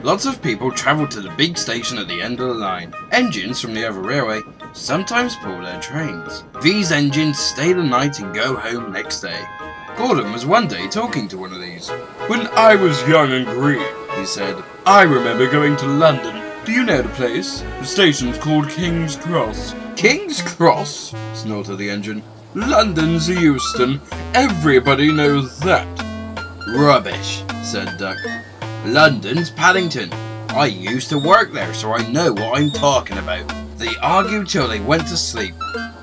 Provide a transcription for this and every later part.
Lots of people travelled to the big station at the end of the line. Engines from the other railway sometimes pull their trains. These engines stay the night and go home next day. Gordon was one day talking to one of these. "When I was young and green," he said, "I remember going to London. Do you know the place? The station's called King's Cross." "King's Cross?" snorted the engine. "London's Euston. Everybody knows that." "Rubbish," said Duck. "London's Paddington. I used to work there, so I know what I'm talking about." They argued till they went to sleep.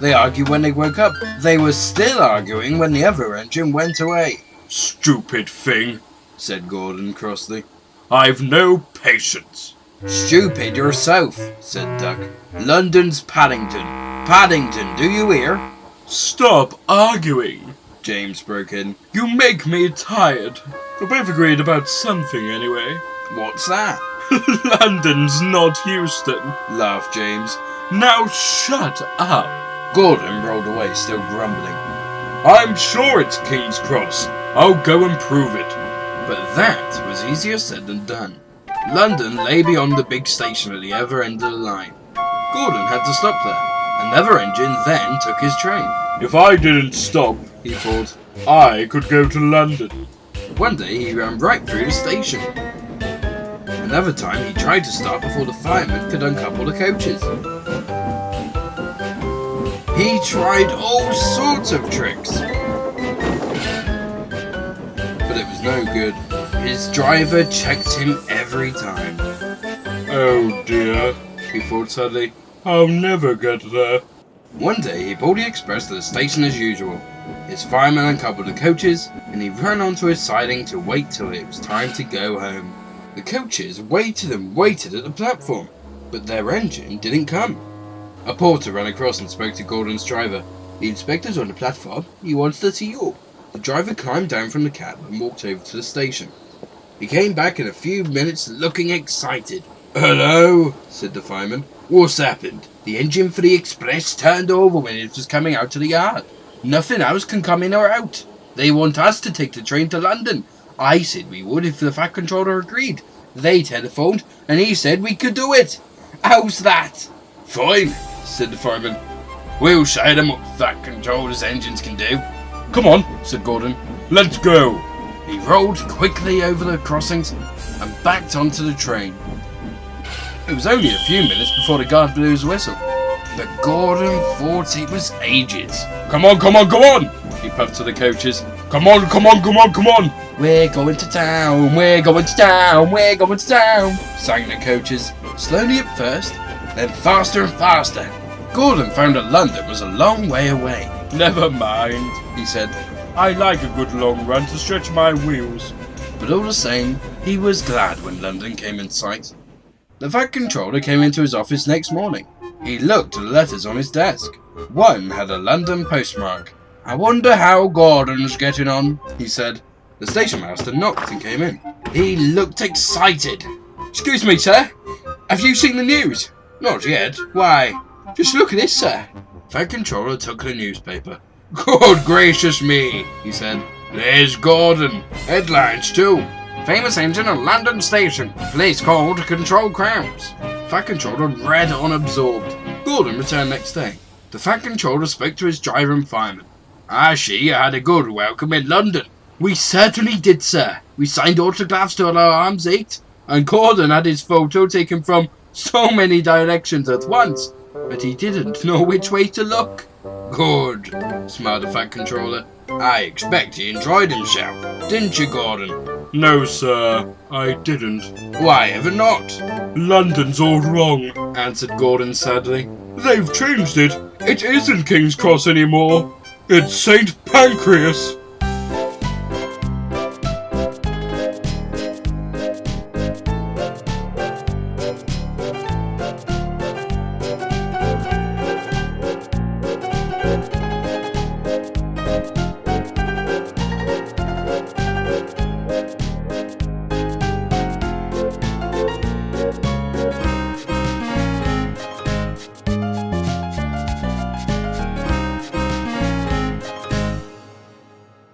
They argued when they woke up. They were still arguing when the other engine went away. "Stupid thing," said Gordon crossly. "I've no patience." "Stupid yourself," said Duck. "London's Paddington. Paddington, do you hear?" "Stop arguing," James broke in. "You make me tired. We've both agreed about something anyway." "What's that?" "London's not Euston," laughed James. "Now shut up." Gordon rolled away, still grumbling. "I'm sure it's King's Cross. I'll go and prove it." But that was easier said than done. London lay beyond the big station at the other end of the line. Gordon had to stop there. Another engine then took his train. "If I didn't stop," he thought, "I could go to London." One day he ran right through the station. Another time he tried to start before the firemen could uncouple the coaches. He tried all sorts of tricks, but it was no good. His driver checked him every time. "Oh dear," he thought sadly, "I'll never get there." One day he pulled the express to the station as usual. His fireman uncoupled the coaches, and he ran onto his siding to wait till it was time to go home. The coaches waited and waited at the platform, but their engine didn't come. A porter ran across and spoke to Gordon's driver. "The inspector's on the platform. He wants to see you." The driver climbed down from the cab and walked over to the station. He came back in a few minutes looking excited. "Hello," said the fireman. "What's happened?" "The engine for the express turned over when it was coming out of the yard. Nothing else can come in or out. They want us to take the train to London. I said we would if the Fat Controller agreed. They telephoned and he said we could do it. How's that?" "Fine," said the fireman. "We'll show them what Fat Controller's engines can do." "Come on," said Gordon. "Let's go." He rolled quickly over the crossings and backed onto the train. It was only a few minutes before the guard blew his whistle, but Gordon thought it was ages. "Come on, come on, come on!" he puffed to the coaches. "Come on, come on, come on, come on!" "We're going to town, we're going to town, we're going to town," sang the coaches, slowly at first, then faster and faster. Gordon found that London was a long way away. "Never mind," he said. "I like a good long run to stretch my wheels." But all the same, he was glad when London came in sight. The Fat Controller came into his office next morning. He looked at the letters on his desk. One had a London postmark. "I wonder how Gordon's getting on," he said. The station master knocked and came in. He looked excited. "Excuse me, sir. Have you seen the news?" "Not yet. Why?" "Just look at this, sir." Fat Controller took the newspaper. "Good gracious me," he said. "There's Gordon. Headlines too. Famous engine at London Station. Police called to control crowds." Fat Controller read on absorbed. Gordon returned next day. The Fat Controller spoke to his driver and fireman. "I see you had a good welcome in London." "We certainly did, sir. We signed autographs till our arms ached, and Gordon had his photo taken from so many directions at once, but he didn't know which way to look." "Good," smiled the Fat Controller. "I expect he enjoyed himself. Didn't you, Gordon?" "No, sir, I didn't." "Why ever not?" "London's all wrong," answered Gordon sadly. "They've changed it. It isn't King's Cross anymore. It's St. Pancras."